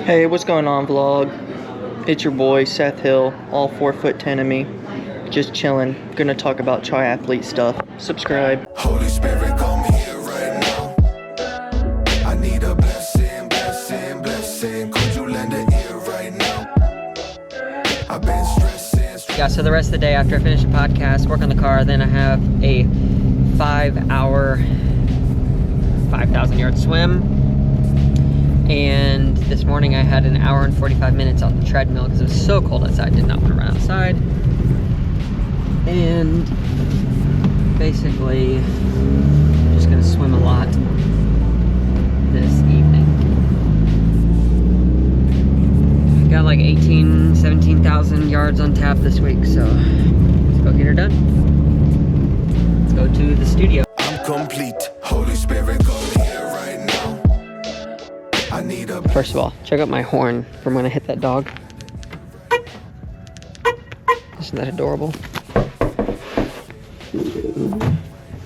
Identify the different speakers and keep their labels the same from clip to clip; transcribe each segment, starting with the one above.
Speaker 1: Hey, what's going on, vlog? It's your boy Seth Hill, all 4'10" of me, just chilling. Gonna talk about triathlete stuff. Subscribe.
Speaker 2: Holy Spirit, come here right now. I need a blessing, blessing, blessing. Could you lend an ear right now? I've been stressing.
Speaker 3: Yeah, so the rest of the day after I finish the podcast, work on the car, then I have a 5-hour, 5,000 yard swim. And this morning I had an hour and 45 minutes on the treadmill because it was so cold outside. Did not want to run outside. And basically just gonna swim a lot this evening. Got like 17,000 yards on tap this week, so let's go get her done. Let's go to the studio.
Speaker 2: I'm complete. Holy Spirit, come here right now. I need a.
Speaker 3: First of all, check out my horn from when I hit that dog. Isn't that adorable?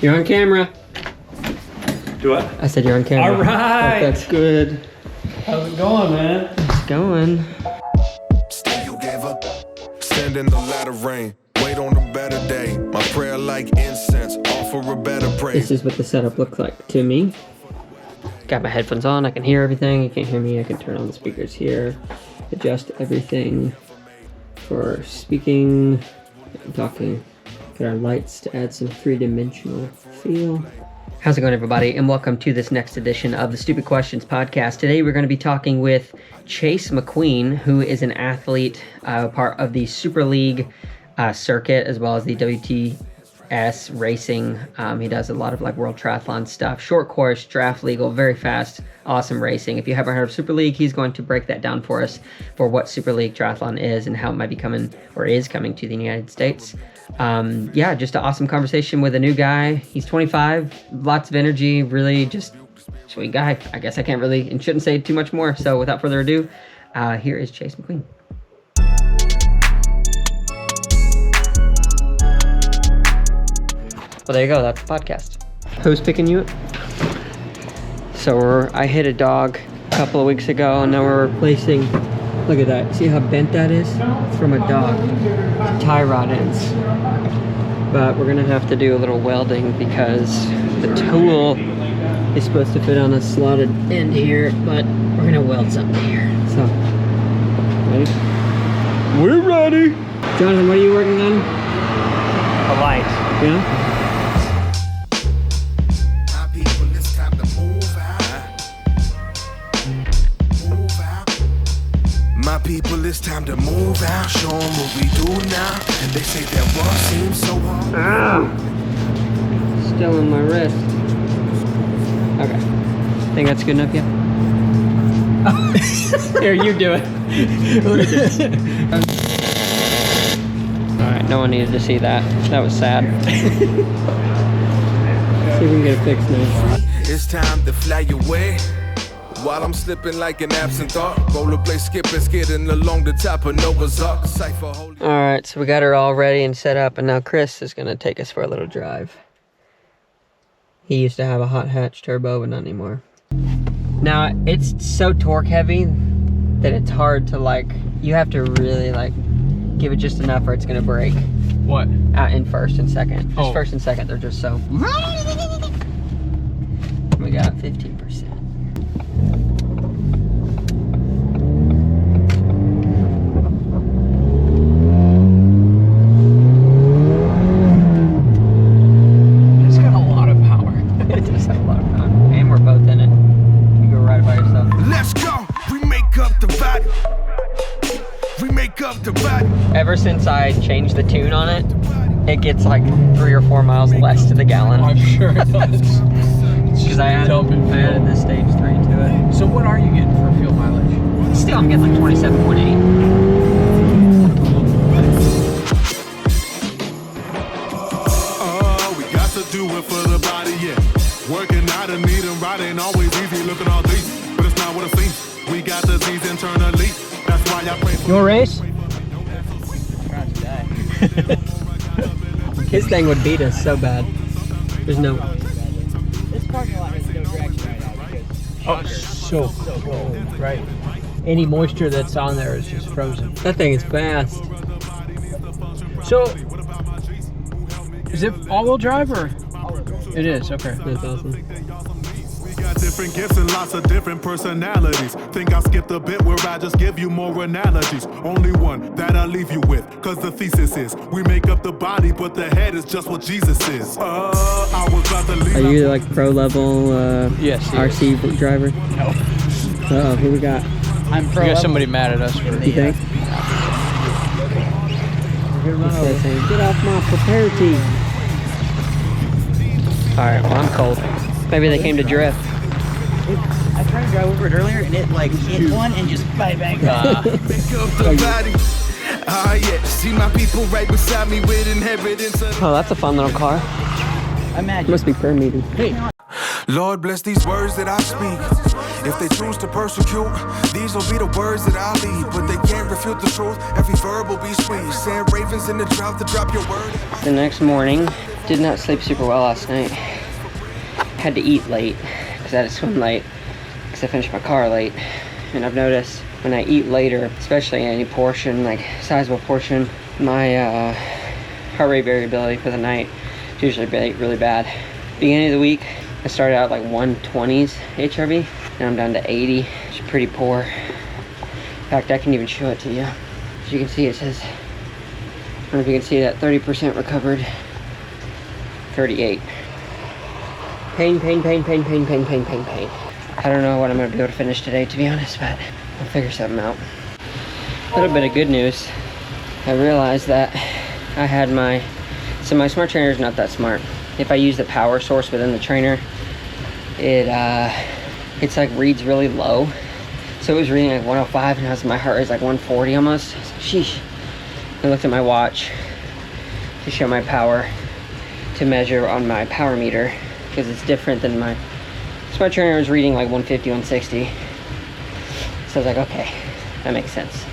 Speaker 3: You're on camera.
Speaker 4: Do what?
Speaker 3: I said you're on camera.
Speaker 4: All right.
Speaker 3: That's good.
Speaker 4: How's it going, man?
Speaker 3: It's going.
Speaker 2: Still you gave up. Stand in the latter rain. Wait on a better day. My prayer like incense. Offer a better praise.
Speaker 3: This is what the setup looks like to me. Got my headphones on. I can hear everything. You can't hear me. I can turn on the speakers here. Adjust everything for speaking and talking. Get our lights to add some three-dimensional feel. How's it going, everybody? And welcome to this next edition of the Stupid Questions podcast. Today we're going to be talking with Chase McQueen, who is an athlete, part of the Super League circuit, as well as the WTS racing. He does a lot of like World Triathlon stuff, short course, draft legal, very fast, awesome racing. If you haven't heard of Super League, he's going to break that down for us for what Super League Triathlon is and how it might be coming or is coming to the United States. Yeah, just an awesome conversation with a new guy. He's 25, lots of energy, really just sweet guy. I guess I can't really and shouldn't say too much more. So without further ado, here is Chase McQueen. Well, there you go. That's the podcast. Who's picking you up? So I hit a dog a couple of weeks ago, and now we're replacing. Look at that. See how bent that is? From a dog. Tie rod ends. But we're gonna have to do a little welding because the tool is supposed to fit on a slotted end here, but we're gonna weld something here. So, ready? We're ready. Jonathan, what are you working on?
Speaker 4: A light.
Speaker 3: Yeah?
Speaker 2: My people, it's time to move out. Move out. My people, it's time to move out. Show them what we do now. They say that work seems so hard.
Speaker 3: Ow! Still in my wrist. Okay. Think that's good enough yet? Here, you do it. Alright, no one needed to see that. That was sad. See if we can get it fixed now.
Speaker 2: It's time to fly away. While I'm slipping like an absent thought. Rollerblade skipping, skidding along the top of Noah's Ark. Cypher holy.
Speaker 3: Alright, so we got her all ready and set up, and now Chris is going to take us for a little drive. He used to have a hot hatch turbo, but not anymore. Now, it's so torque heavy that it's hard to like, you have to really like give it just enough or it's going to break.
Speaker 4: What?
Speaker 3: In first and second. Just
Speaker 4: Oh.
Speaker 3: first and second, they're just so. We got 15%.
Speaker 4: It's got a lot of power.
Speaker 3: It does have a lot of power. And we're both in it. You go ride it by yourself.
Speaker 2: Let's go. We make up the body. We make up the body.
Speaker 3: Ever since I changed the tune on it, it gets like 3 or 4 miles less to the gallon.
Speaker 4: I'm sure it does.
Speaker 3: Because I added the stage 3 to it.
Speaker 4: So what are you getting for fuel mileage?
Speaker 3: Still, I'm getting like 27.8.
Speaker 2: Oh, we got to do it for the body, yeah. Working out and meeting right ain't always easy. Looking all deep, but it's not what it seems. We got disease internally. That's why I pray for.
Speaker 3: You want to race? His thing would beat us so bad. There's no.
Speaker 5: This parking lot has no direction right now because
Speaker 4: Oh, so cold, right? Any moisture that's on there is just frozen.
Speaker 3: That thing is fast.
Speaker 4: So, is it all-wheel drive or? It is, okay.
Speaker 3: That's awesome.
Speaker 2: We got different gifts and lots of different personalities. Think I skipped a bit where I just give you more analogies. Only one that I'll leave you with, cause the thesis is we make up the body, but the head is just what Jesus is. I was about to leave.
Speaker 3: Are you like pro level
Speaker 4: Yes,
Speaker 3: RC driver?
Speaker 4: No.
Speaker 3: Uh-oh, who we got?
Speaker 4: I'm pro. We got somebody mad at us for
Speaker 3: You think? This saying, get off my property. Alright, well I'm cold. Maybe they came to drift.
Speaker 5: I tried to drive over it earlier and it like hit one and just bang.
Speaker 2: Make up the body. Yeah, see my people right beside me with inheritance.
Speaker 3: Oh, that's a fun little car.
Speaker 5: Imagine.
Speaker 3: Must be prayer meeting.
Speaker 4: Hey.
Speaker 2: Lord bless these words that I speak. If they choose to persecute, these will be the words that I lead. But they can't refute the truth. Every verb will be sweet. Send ravens in the drought to drop your word.
Speaker 3: The next morning, did not sleep super well last night. Had to eat late because I had to swim late because I finished my car late. And I've noticed when I eat later, especially any portion, like sizable portion, my heart rate variability for the night is usually really bad. Beginning of the week, I started out like 120s HRV, and I'm down to 80, which is pretty poor. In fact, I can even show it to you. As you can see, it says, I don't know if you can see that, 30% recovered, 38. Pain. I don't know what I'm gonna be able to finish today, to be honest, but I'll figure something out. A little bit of good news. I realized that I had my smart trainer is not that smart. If I use the power source within the trainer, it's like reads really low. So it was reading like 105 and my heart rate is like 140 almost. I was like, sheesh. I looked at my watch to show my power to measure on my power meter because it's different than my smart trainer was reading like 150, 160. So I was like, okay, that makes sense.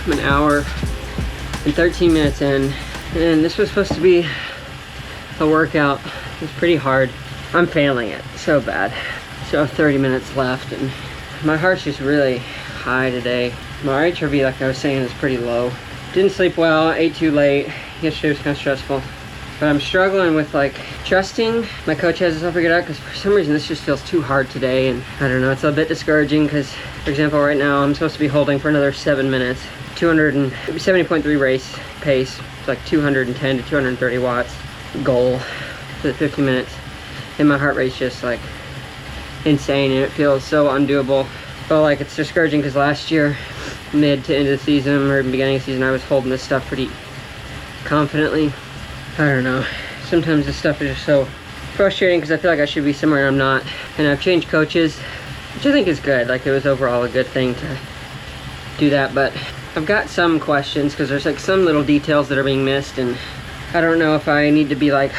Speaker 3: I'm an hour and 13 minutes in, and this was supposed to be a workout. It's pretty hard. I'm failing it so bad. So 30 minutes left, and my heart's just really high today. My HRV, like I was saying, is pretty low. Didn't sleep well, ate too late. Yesterday was kind of stressful. But I'm struggling with like trusting my coach has this all figured out because for some reason this just feels too hard today, and I don't know, it's a bit discouraging because, for example, right now I'm supposed to be holding for another 7 minutes. 270.3 race pace. It's like 210 to 230 watts goal for the 50 minutes. And my heart rate's just like insane and it feels so undoable. But like it's discouraging because last year, mid to end of the season or beginning of the season, I was holding this stuff pretty confidently. I don't know. Sometimes this stuff is just so frustrating because I feel like I should be somewhere and I'm not. And I've changed coaches, which I think is good. Like it was overall a good thing to do that, but I've got some questions because there's like some little details that are being missed, and I don't know if I need to be like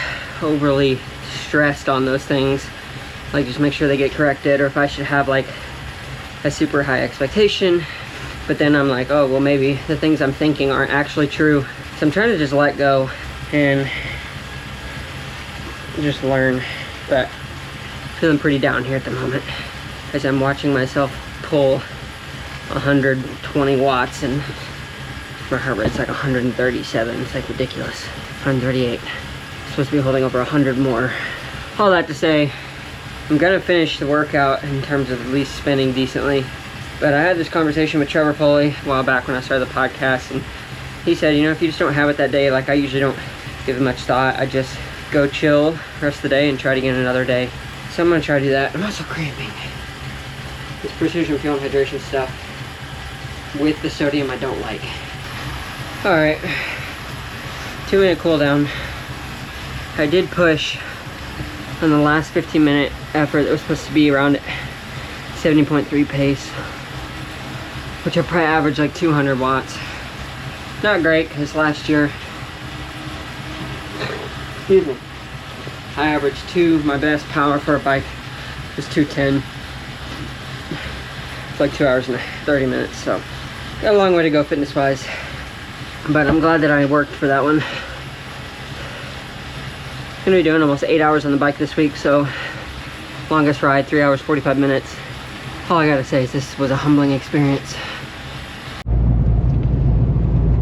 Speaker 3: overly stressed on those things, like just make sure they get corrected, or if I should have like a super high expectation, but then I'm like, oh well, maybe the things I'm thinking aren't actually true. So I'm trying to just let go and just learn, but feeling pretty down here at the moment as I'm watching myself pull 120 watts and my heart rate's like 137. It's like ridiculous. 138. Supposed to be holding over 100 more. All that to say, I'm gonna finish the workout in terms of at least spinning decently. But I had this conversation with Trevor Foley a while back when I started the podcast, and he said, you know, if you just don't have it that day, like I usually don't give it much thought. I just go chill the rest of the day and try it again another day. So I'm gonna try to do that. I'm also cramping. This precision fuel and hydration stuff with the sodium I don't like. Alright, 2-minute cool down. I did push on the last 15-minute effort that was supposed to be around 70.3 pace, which I probably averaged like 200 watts. Not great, because last year, excuse me, I averaged my best power for a bike was 210. It's like 2 hours and 30 minutes, so got a long way to go fitness wise. But I'm glad that I worked for that one. Gonna be doing almost 8 hours on the bike this week, so longest ride, 3 hours, 45 minutes. All I gotta say is this was a humbling experience.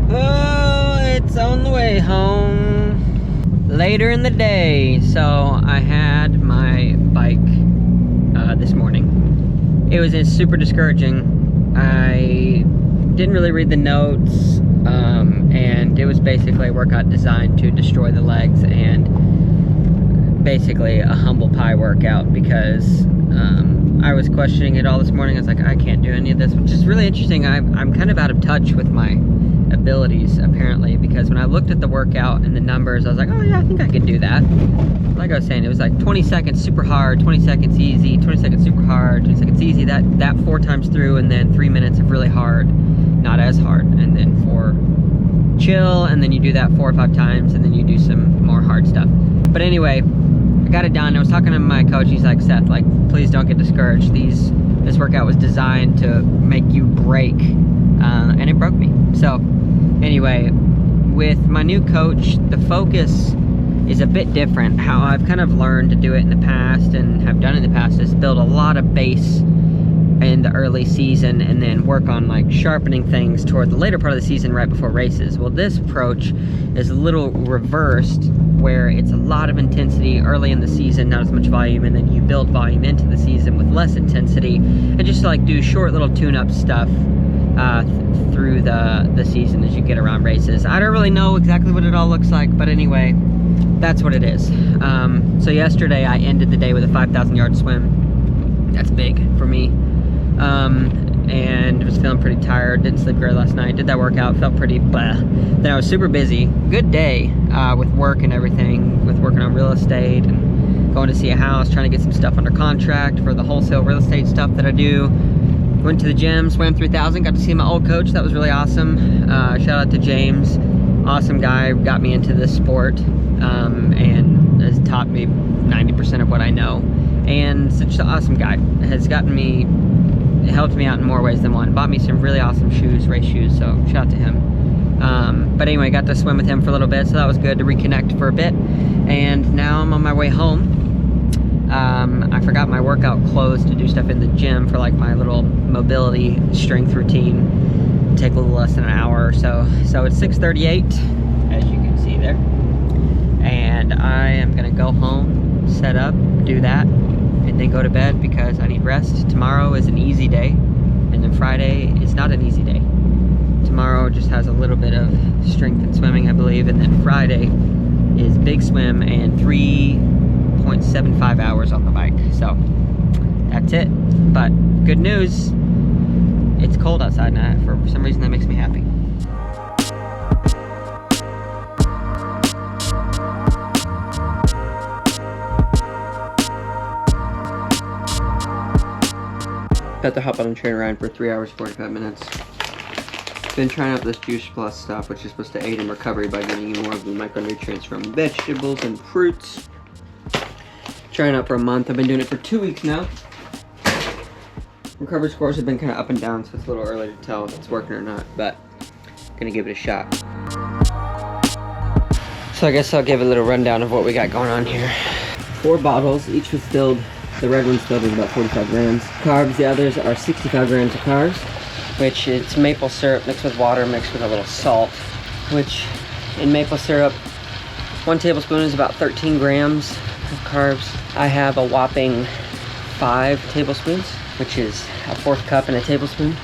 Speaker 3: Oh, it's on the way home. Later in the day, so I had my bike this morning. It was super discouraging. I didn't really read the notes, and it was basically a workout designed to destroy the legs, and basically a humble pie workout, because I was questioning it all this morning. I was like, I can't do any of this, which is really interesting. I'm kind of out of touch with my abilities, apparently, because when I looked at the workout and the numbers, I was like, oh yeah, I think I could do that. Like I was saying, it was like 20 seconds super hard, 20 seconds easy, 20 seconds super hard, 20 seconds easy, that 4 times through, and then 3 minutes of really hard, not as hard, and then 4 chill, and then you do that 4 or 5 times, and then you do some more hard stuff. But anyway, I got it done. I was talking to my coach. He's like, Seth, like, please don't get discouraged. This workout was designed to make you break, and it broke me. So anyway, with my new coach, the focus is a bit different. How I've kind of learned to do it in the past and have done in the past is build a lot of base in the early season and then work on like sharpening things toward the later part of the season right before races. Well, this approach is a little reversed, where it's a lot of intensity early in the season, not as much volume, and then you build volume into the season with less intensity, and just like do short little tune-up stuff through the season as you get around races. I don't really know exactly what it all looks like, but anyway, that's what it is. So yesterday I ended the day with a 5,000-yard swim. That's big for me. And was feeling pretty tired, didn't sleep great last night, did that workout, felt pretty blah. Then I was super busy, good day with work and everything, with working on real estate and going to see a house, trying to get some stuff under contract for the wholesale real estate stuff that I do. Went to the gym, swam 3,000, got to see my old coach, that was really awesome. Shout out to James, awesome guy, got me into this sport, and has taught me 90% of what I know. And such an awesome guy, has gotten me, helped me out in more ways than one. Bought me some really awesome shoes, race shoes, so shout out to him. But anyway, got to swim with him for a little bit, so that was good to reconnect for a bit. And now I'm on my way home. I forgot my workout clothes to do stuff in the gym for like my little mobility strength routine. Take a little less than an hour or so. So it's 6:38, as you can see there. And I am gonna go home, set up, do that, and then go to bed because I need rest. Tomorrow is an easy day, and then Friday is not an easy day. Tomorrow just has a little bit of strength and swimming, I believe, and then Friday is big swim and 3.75 hours on the bike. So that's it. But good news, it's cold outside now. For some reason that makes me happy.
Speaker 1: Got to hop on a train ride for 3 hours, 45 minutes. Been trying out this Juice Plus stuff, which is supposed to aid in recovery by getting you more of the micronutrients from vegetables and fruits. Trying out for a month. I've been doing it for 2 weeks now. Recovery scores have been kind of up and down, so it's a little early to tell if it's working or not, but gonna give it a shot. So I guess I'll give a little rundown of what we got going on here. 4 bottles, each was filled. The red one's filled with about 45 grams. Carbs, the others are 65 grams of carbs, which it's maple syrup mixed with water mixed with a little salt, which in maple syrup, 1 tablespoon is about 13 grams of carbs. I have a whopping 5 tablespoons, which is a 1/4 cup and a tablespoon.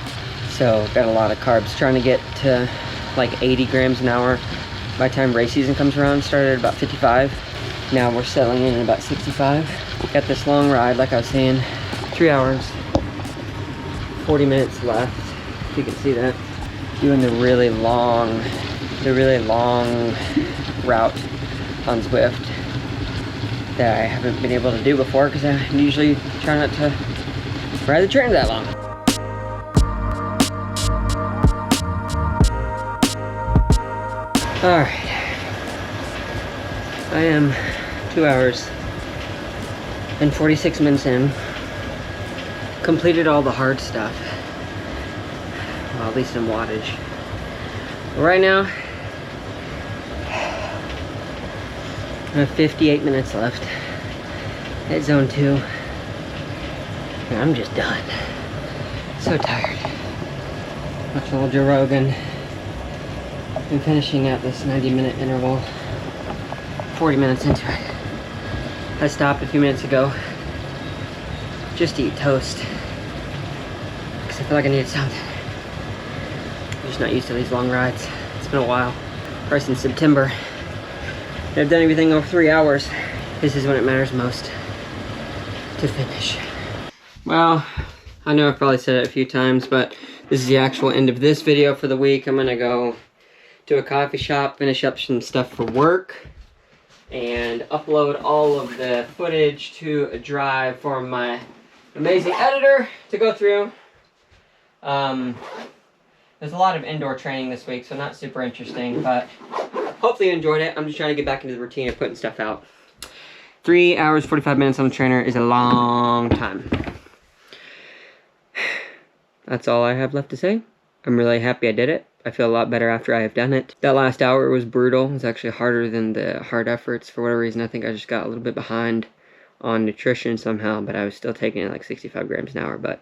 Speaker 1: So got a lot of carbs. Trying to get to like 80 grams an hour by the time race season comes around. Started at about 55. Now we're settling in at about 65. Got this long ride, like I was saying, 3 hours, 40 minutes left, if you can see that. Doing the really long route on Zwift that I haven't been able to do before because I usually try not to ride the train that long. Alright. I am 2 hours and 46 minutes in. Completed all the hard stuff. Well, at least in wattage. But right now, I have 58 minutes left at zone 2. And I'm just done. So tired. Watch old Joe Rogan. I'm finishing out this 90-minute interval. 40 minutes into it. I stopped a few minutes ago just to eat toast. Because I feel like I needed something. I'm just not used to these long rides. It's been a while. Probably since September. And I've done everything over 3 hours. This is when it matters most to finish. Well, I know I've probably said it a few times, but this is the actual end of this video for the week. I'm gonna go to a coffee shop, finish up some stuff for work, and upload all of the footage to a drive for my amazing editor to go through. There's a lot of indoor training this week, so not super interesting, but hopefully you enjoyed it. I'm just trying to get back into the routine of putting stuff out. 3 hours, 45 minutes on the trainer is a long time. That's all I have left to say. I'm really happy I did it. I feel a lot better after I have done it. That last hour was brutal. It was actually harder than the hard efforts. For whatever reason, I think I just got a little bit behind on nutrition somehow, but I was still taking it like 65 grams an hour. But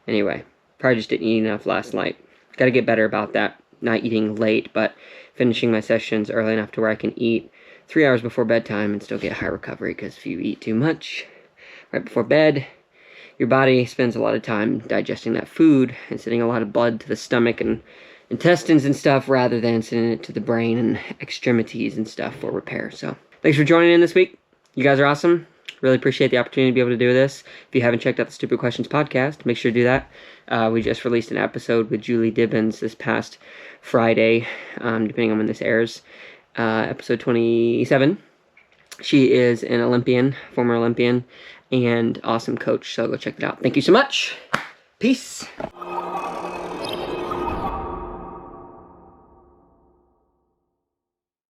Speaker 1: anyway, probably just didn't eat enough last night. Got to get better about that. Not eating late, but finishing my sessions early enough to where I can eat 3 hours before bedtime and still get high recovery, because if you eat too much right before bed, your body spends a lot of time digesting that food and sending a lot of blood to the stomach and intestines and stuff, rather than sending it to the brain and extremities and stuff for repair. So thanks for joining in this week. You guys are awesome. Really appreciate the opportunity to be able to do this. If you haven't checked out the Stupid Questions podcast, make sure to do that. We just released an episode with Julie Dibbins this past Friday, depending on when this airs, episode 27. She is an Olympian, former Olympian, and awesome coach, so go check it out. Thank you so much. Peace.